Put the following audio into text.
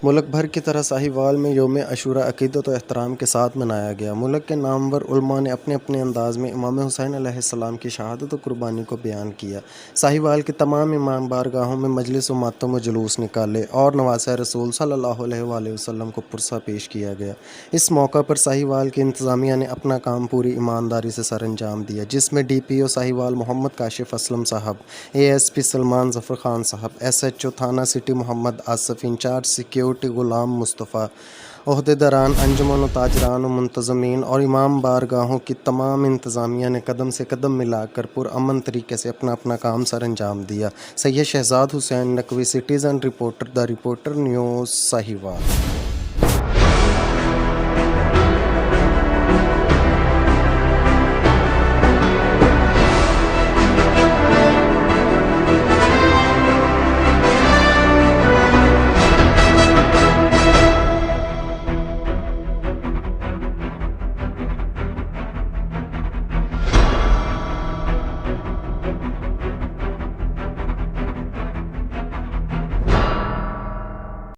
मुल्क भर की तरह साहिवाल में यौम अशूरा अक़ीदत व एहतराम के साथ मनाया गया। मुल्क के नामवर उलमा ने अपने अपने अंदाज में इमाम हुसैन अलैहिस्सलाम की शहादत व कुर्बानी को बयान किया। साहिवाल की तमाम इमाम बारगाहों में मजलिस व मातम व जुलूस निकाले और नवासे रसूल सल्लल्लाहु अलैहि वसल्लम को पुरसा पेश किया गया। इस मौका पर साहिवाल की इंतज़ामिया ने अपना काम पूरी ईमानदारी से सर अंजाम दिया, जिसमें DPO साहिवाल मोहम्मद काशिफ असलम साहब, ASP सलमान ज़फ़र खान साहब, SHO थाना city Mohammad Asif, in charge security Ghulam Mustafa, ओहदेदारान अंजुमन व ताजरान व मुंतज़मीन और इमाम बारगाहों की तमाम इंतज़ामिया ने कदम से कदम मिलाकर पुरअमन तरीके से अपना अपना काम सर अंजाम दिया। Syed Shahzad Hussain Naqvi, citizen reporter, the reporter news, Sahiwal.